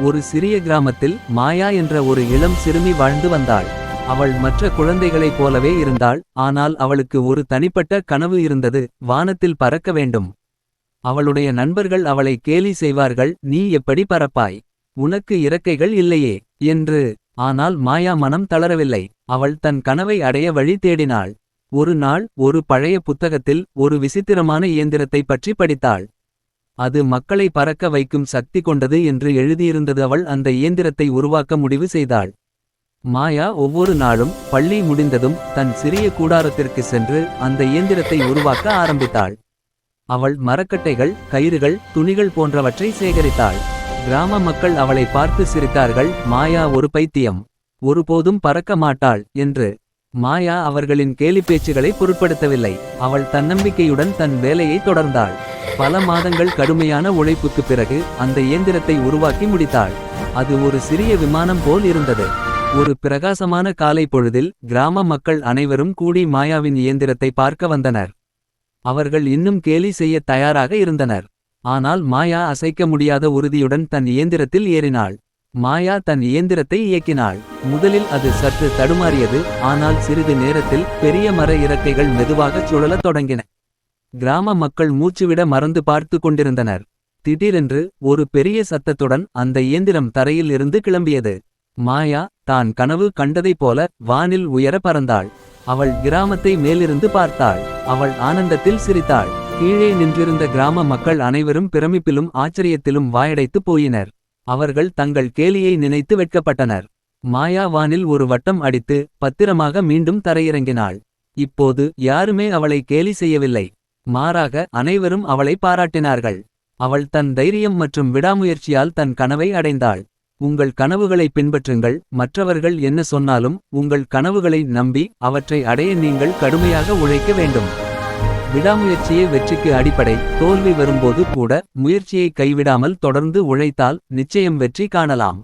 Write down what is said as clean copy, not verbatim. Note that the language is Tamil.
ஒரு சிறிய கிராமத்தில் மாயா என்ற ஒரு இளம் சிறுமி வாழ்ந்து வந்தாள். அவள் மற்ற குழந்தைகளைப் போலவே இருந்தாள். ஆனால் அவளுக்கு ஒரு தனிப்பட்ட கனவு இருந்தது, வானத்தில் பறக்க வேண்டும். அவளுடைய நண்பர்கள் அவளை கேலி செய்வார்கள், நீ எப்படி பறப்பாய், உனக்கு இறக்கைகள் இல்லையே என்று. ஆனால் மாயா மனம் தளரவில்லை. அவள் தன் கனவை அடைய வழி தேடினாள். ஒரு நாள் ஒரு பழைய புத்தகத்தில் ஒரு விசித்திரமான இயந்திரத்தை பற்றி படித்தாள். அது மக்களை பறக்க வைக்கும் சக்தி கொண்டது என்று எழுதியிருந்தது. அவள் அந்த இயந்திரத்தை உருவாக்க முடிவு செய்தாள். மாயா ஒவ்வொரு நாளும் பள்ளி முடிந்ததும் தன் சிறிய கூடாரத்திற்கு சென்று அந்த இயந்திரத்தை உருவாக்க ஆரம்பித்தாள். அவள் மரக்கட்டைகள், கயிறுகள், துணிகள் போன்றவற்றை சேகரித்தாள். கிராம மக்கள் அவளை பார்த்து சிரித்தார்கள், மாயா ஒரு பைத்தியம், ஒருபோதும் பறக்க மாட்டாள் என்று. மாயா அவர்களின் கேலிப்பேச்சுகளை பொருட்படுத்தவில்லை. அவள் தன்னம்பிக்கையுடன் தன் வேலையை தொடர்ந்தாள். பல மாதங்கள் கடுமையான உழைப்புக்கு பிறகு அந்த இயந்திரத்தை உருவாக்கி முடித்தாள். அது ஒரு சிறிய விமானம் போல் இருந்தது. ஒரு பிரகாசமான காலை பொழுதில் கிராம மக்கள் அனைவரும் கூடி மாயாவின் இயந்திரத்தை பார்க்க வந்தனர். அவர்கள் இன்னும் கேலி செய்ய தயாராக இருந்தனர். ஆனால் மாயா அசைக்க முடியாத உறுதியுடன் தன் இயந்திரத்தில் ஏறினாள். மாயா தன் இயந்திரத்தை இயக்கினாள். முதலில் அது சற்று தடுமாறியது. ஆனால் சிறிது நேரத்தில் பெரிய மர இறக்கைகள் மெதுவாகச் சுழலத் தொடங்கின. கிராம மக்கள் மூச்சுவிட மறந்து பார்த்து கொண்டிருந்தனர். திடீரென்று ஒரு பெரிய சத்தத்துடன் அந்த இயந்திரம் தரையில் இருந்து கிளம்பியது. மாயா தான் கனவு கண்டதைப் போல வானில் உயர பறந்தாள். அவள் கிராமத்தை மேலிருந்து பார்த்தாள். அவள் ஆனந்தத்தில் சிரித்தாள். கீழே நின்றிருந்த கிராம மக்கள் அனைவரும் பிரமிப்பிலும் ஆச்சரியத்திலும் வாயடைத்து போயினர். அவர்கள் தங்கள் கேலியை நினைத்து வெட்கப்பட்டனர். மாயா வானில் ஒரு வட்டம் அடித்து பத்திரமாக மீண்டும் தரையிறங்கினாள். இப்போது யாருமே அவளை கேலி செய்யவில்லை. மாறாக அனைவரும் அவளை பாராட்டினார்கள். அவள் தன் தைரியம் மற்றும் விடாமுயற்சியால் தன் கனவை அடைந்தாள். உங்கள் கனவுகளை பின்பற்றுங்கள். மற்றவர்கள் என்ன சொன்னாலும் உங்கள் கனவுகளை நம்பி அவற்றை அடைய நீங்கள் கடுமையாக உழைக்க வேண்டும். விடாமுயற்சியே வெற்றிக்கு அடிப்படை. தோல்வி வரும்போது கூட முயற்சியை கைவிடாமல் தொடர்ந்து உழைத்தால் நிச்சயம் வெற்றி காணலாம்.